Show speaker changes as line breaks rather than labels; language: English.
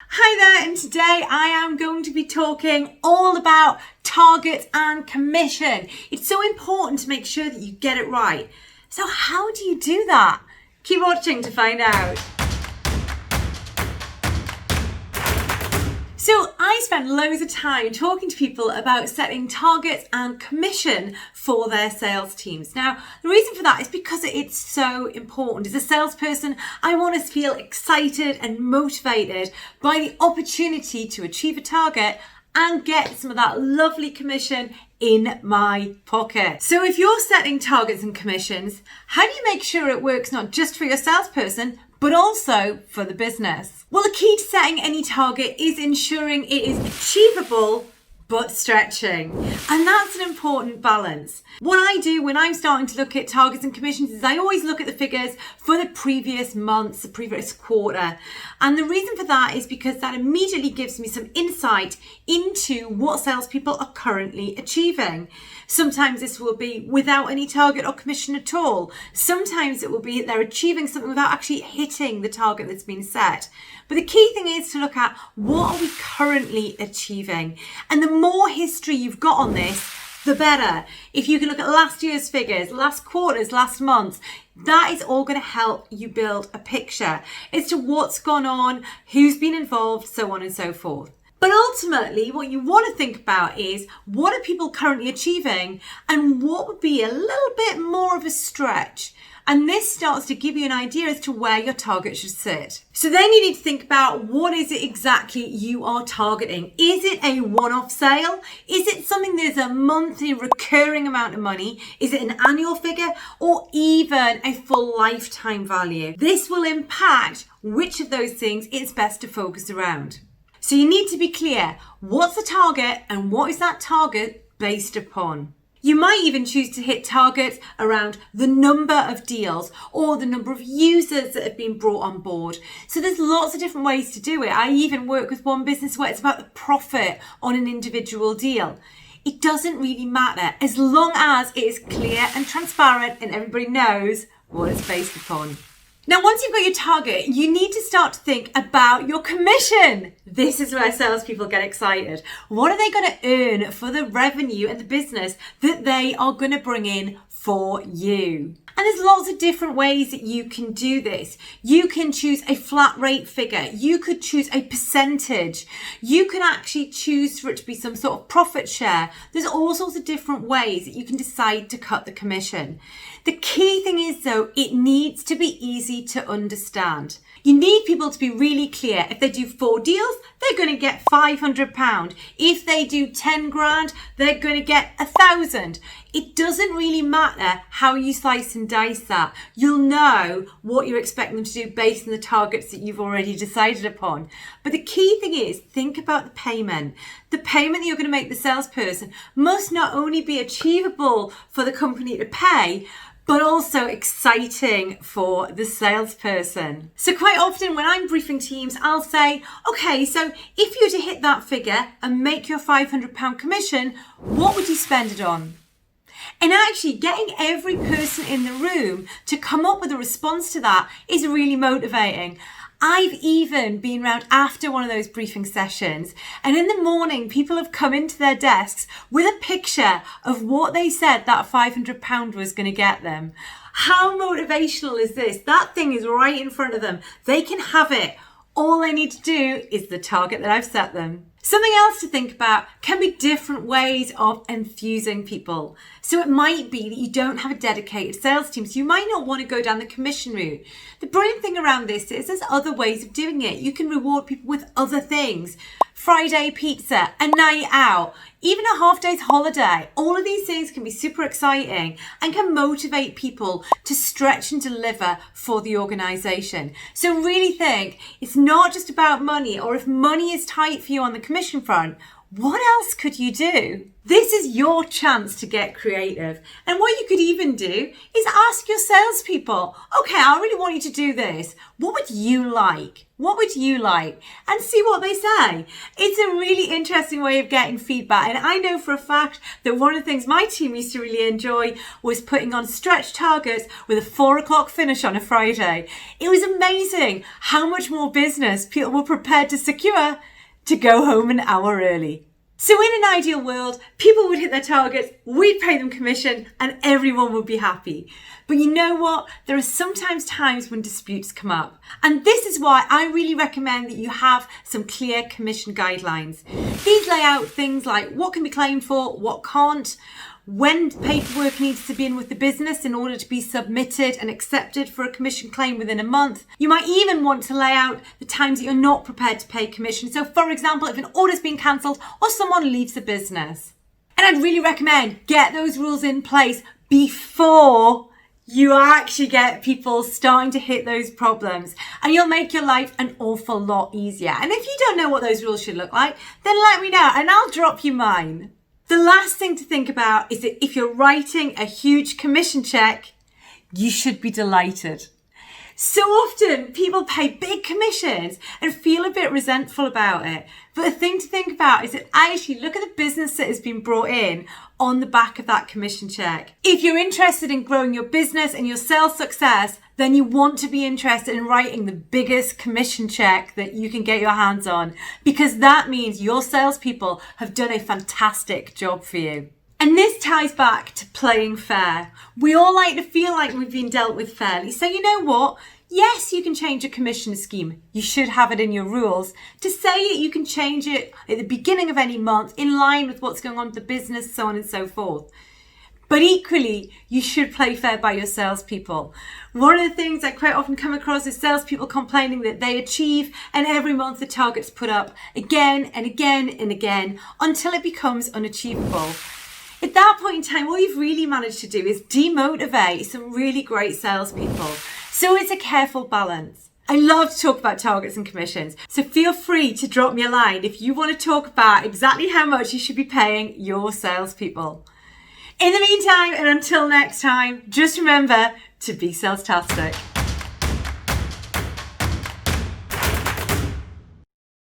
Hi there, and today I am going to be talking all about targets and commission. It's so important to make sure that you get it right. So how do you do that? Keep watching to find out. So I spend loads of time talking to people about setting targets and commission for their sales teams. Now, the reason for that is because it's so important. As a salesperson, I want to feel excited and motivated by the opportunity to achieve a target and get some of that lovely commission in my pocket. So if you're setting targets and commissions, how do you make sure it works not just for your salesperson, but also for the business? Well, the key to setting any target is ensuring it is achievable but stretching. And that's an important balance. What I do when I'm starting to look at targets and commissions is I always look at the figures for the previous months, the previous quarter. And the reason for that is because that immediately gives me some insight into what salespeople are currently achieving. Sometimes this will be without any target or commission at all. Sometimes it will be they're achieving something without actually hitting the target that's been set. But the key thing is to look at what are we currently achieving. And the more history you've got on this, the better. If you can look at last year's figures, last quarters, last months, that is all going to help you build a picture as to what's gone on, who's been involved, so on and so forth. But ultimately, what you want to think about is what are people currently achieving and what would be a little bit more of a stretch. And this starts to give you an idea as to where your target should sit. So then you need to think about what is it exactly you are targeting. Is it a one-off sale? Is it something that's a monthly recurring amount of money? Is it an annual figure or even a full lifetime value? This will impact which of those things it's best to focus around. So you need to be clear, what's the target and what is that target based upon? You might even choose to hit targets around the number of deals or the number of users that have been brought on board. So there's lots of different ways to do it. I even work with one business where it's about the profit on an individual deal. It doesn't really matter as long as it is clear and transparent and everybody knows what it's based upon. Now, once you've got your target, you need to start to think about your commission. This is where salespeople get excited. What are they going to earn for the revenue and the business that they are going to bring in for you? And there's lots of different ways that you can do this. You can choose a flat rate figure. You could choose a percentage. You can actually choose for it to be some sort of profit share. There's all sorts of different ways that you can decide to cut the commission. The key thing is though, it needs to be easy to understand. You need people to be really clear. If they do 4 deals, they're going to get £500. If they do 10 grand, they're going to get 1,000. It doesn't really matter how you slice and dice that. You'll know what you're expecting them to do based on the targets that you've already decided upon. But the key thing is, think about the payment. The payment that you're going to make the salesperson must not only be achievable for the company to pay, but also exciting for the salesperson. So quite often when I'm briefing teams, I'll say, okay, so if you were to hit that figure and make your £500 commission, what would you spend it on? And actually getting every person in the room to come up with a response to that is really motivating. I've even been around after one of those briefing sessions, and in the morning people have come into their desks with a picture of what they said that £500 was going to get them. How motivational is this? That thing is right in front of them. They can have it. All they need to do is the target that I've set them. Something else to think about can be different ways of enthusing people. So it might be that you don't have a dedicated sales team, so you might not want to go down the commission route. The brilliant thing around this is there's other ways of doing it. You can reward people with other things. Friday pizza, a night out, even a half day's holiday. All of these things can be super exciting and can motivate people to stretch and deliver for the organisation. So really think, it's not just about money, or if money is tight for you on the commission front, what else could you do? This is your chance to get creative. And what you could even do is ask your salespeople, okay, I really want you to do this. What would you like? What would you like? And see what they say. It's a really interesting way of getting feedback. And I know for a fact that one of the things my team used to really enjoy was putting on stretch targets with a 4:00 finish on a Friday. It was amazing how much more business people were prepared to secure to go home an hour early. So in an ideal world, people would hit their targets, we'd pay them commission, and everyone would be happy. But you know what? There are sometimes times when disputes come up. And this is why I really recommend that you have some clear commission guidelines. These lay out things like what can be claimed for, what can't, when paperwork needs to be in with the business in order to be submitted and accepted for a commission claim within a month. You might even want to lay out the times that you're not prepared to pay commission. So for example, if an order's been cancelled or someone leaves the business. And I'd really recommend get those rules in place before you actually get people starting to hit those problems, and you'll make your life an awful lot easier. And if you don't know what those rules should look like, then let me know and I'll drop you mine. The last thing to think about is that if you're writing a huge commission check, you should be delighted. So often people pay big commissions and feel a bit resentful about it. But the thing to think about is that actually look at the business that has been brought in on the back of that commission check. If you're interested in growing your business and your sales success, then you want to be interested in writing the biggest commission check that you can get your hands on, because that means your salespeople have done a fantastic job for you. And this ties back to playing fair. We all like to feel like we've been dealt with fairly. So you know what? Yes, you can change a commission scheme. You should have it in your rules to say that you can change it at the beginning of any month in line with what's going on with the business, so on and so forth. But equally, you should play fair by your salespeople. One of the things I quite often come across is salespeople complaining that they achieve, and every month the target's put up again and again and again until it becomes unachievable. At that point in time, what you've really managed to do is demotivate some really great salespeople. So it's a careful balance. I love to talk about targets and commissions, so feel free to drop me a line if you want to talk about exactly how much you should be paying your salespeople. In the meantime, and until next time, just remember to be sales-tastic.